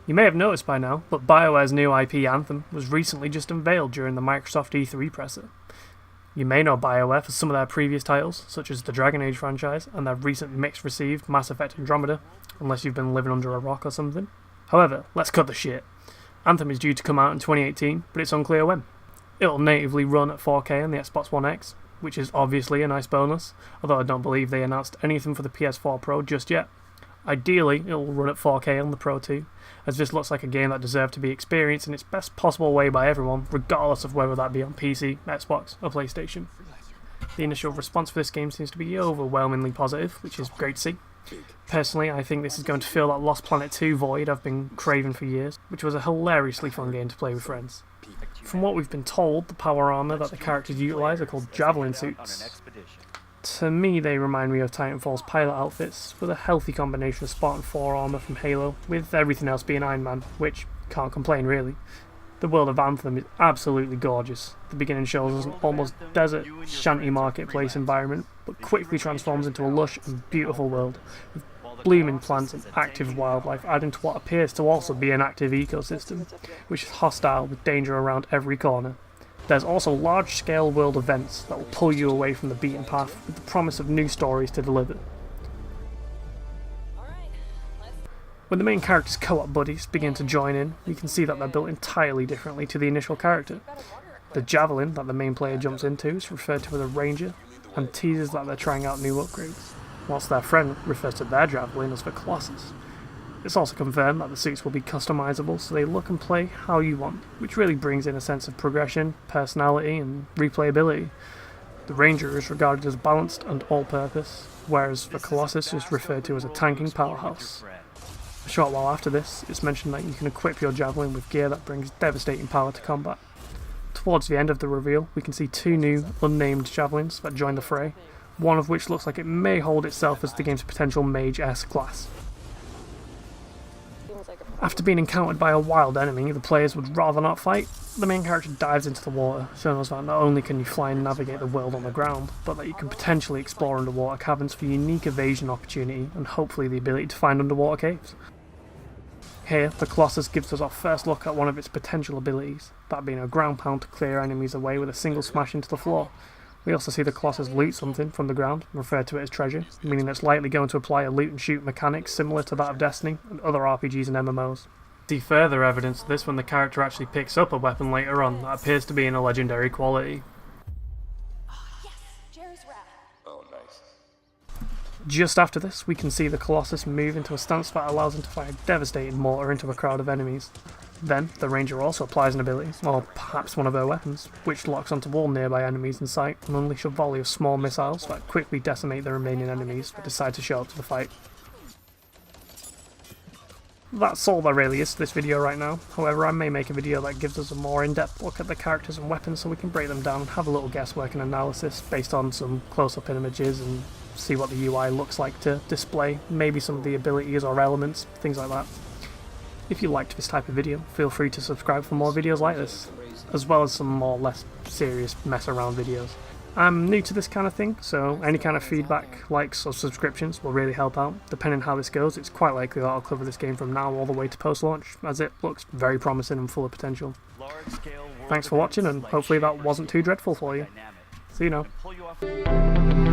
You may have noticed by now, but BioWare's new IP Anthem was recently just unveiled during the Microsoft E3 presser. You may know BioWare for some of their previous titles, such as the Dragon Age franchise and their recent mixed-received Mass Effect Andromeda, unless you've been living under a rock or something. However, let's cut the shit. Anthem is due to come out in 2018, but it's unclear when. It'll natively run at 4K on the Xbox One X, which is obviously a nice bonus, although I don't believe they announced anything for the PS4 Pro just yet. Ideally, it will run at 4K on the Pro too, as this looks like a game that deserved to be experienced in its best possible way by everyone, regardless of whether that be on PC, Xbox, or PlayStation. The initial response for this game seems to be overwhelmingly positive, which is great to see. Personally, I think this is going to fill that Lost Planet 2 void I've been craving for years, which was a hilariously fun game to play with friends. From what we've been told, the power armour that the characters utilise are called Javelin suits. To me, they remind me of Titanfall's pilot outfits, with a healthy combination of Spartan 4 armour from Halo, with everything else being Iron Man, which, can't complain really. The world of Anthem is absolutely gorgeous. The beginning shows us an almost desert shanty marketplace environment, but quickly transforms into a lush and beautiful world, with blooming plants and active wildlife adding to what appears to also be an active ecosystem, which is hostile with danger around every corner. There's also large-scale world events that will pull you away from the beaten path with the promise of new stories to deliver. When the main character's co-op buddies begin to join in, we can see that they're built entirely differently to the initial character. The Javelin that the main player jumps into is referred to as a Ranger, and teases that they're trying out new upgrades, whilst their friend refers to their Javelin as the Colossus. It's also confirmed that the suits will be customizable, so they look and play how you want, which really brings in a sense of progression, personality, and replayability. The Ranger is regarded as balanced and all-purpose, whereas the Colossus is referred to as a tanking powerhouse. A short while after this, it's mentioned that you can equip your Javelin with gear that brings devastating power to combat. Towards the end of the reveal, we can see two new, unnamed Javelins that join the fray, one of which looks like it may hold itself as the game's potential Mage-esque class. After being encountered by a wild enemy the players would rather not fight, the main character dives into the water, showing us that not only can you fly and navigate the world on the ground, but that you can potentially explore underwater caverns for unique evasion opportunity and hopefully the ability to find underwater caves. Here, the Colossus gives us our first look at one of its potential abilities, that being a ground pound to clear enemies away with a single smash into the floor. We also see the Colossus loot something from the ground, referred to it as treasure, meaning it's likely going to apply a loot and shoot mechanic similar to that of Destiny and other RPGs and MMOs. See further evidence of this when the character actually picks up a weapon later on that appears to be in a legendary quality. Just after this, we can see the Colossus move into a stance that allows him to fire a devastating mortar into a crowd of enemies. Then, the Ranger also applies an ability, or perhaps one of her weapons, which locks onto all nearby enemies in sight and unleash a volley of small missiles that quickly decimate the remaining enemies that decide to show up to the fight. That's all there really is to this video right now. However, I may make a video that gives us a more in-depth look at the characters and weapons so we can break them down and have a little guesswork and analysis based on some close-up images and see what the UI looks like to display, maybe some of the abilities or elements, things like that. If you liked this type of video, feel free to subscribe for more videos like this, as well as some more less serious mess around videos. I'm new to this kind of thing, so any kind of feedback, likes or subscriptions will really help out. Depending on how this goes, it's quite likely that I'll cover this game from now all the way to post-launch, as it looks very promising and full of potential. Thanks for watching, and hopefully that wasn't too dreadful for you. See you now.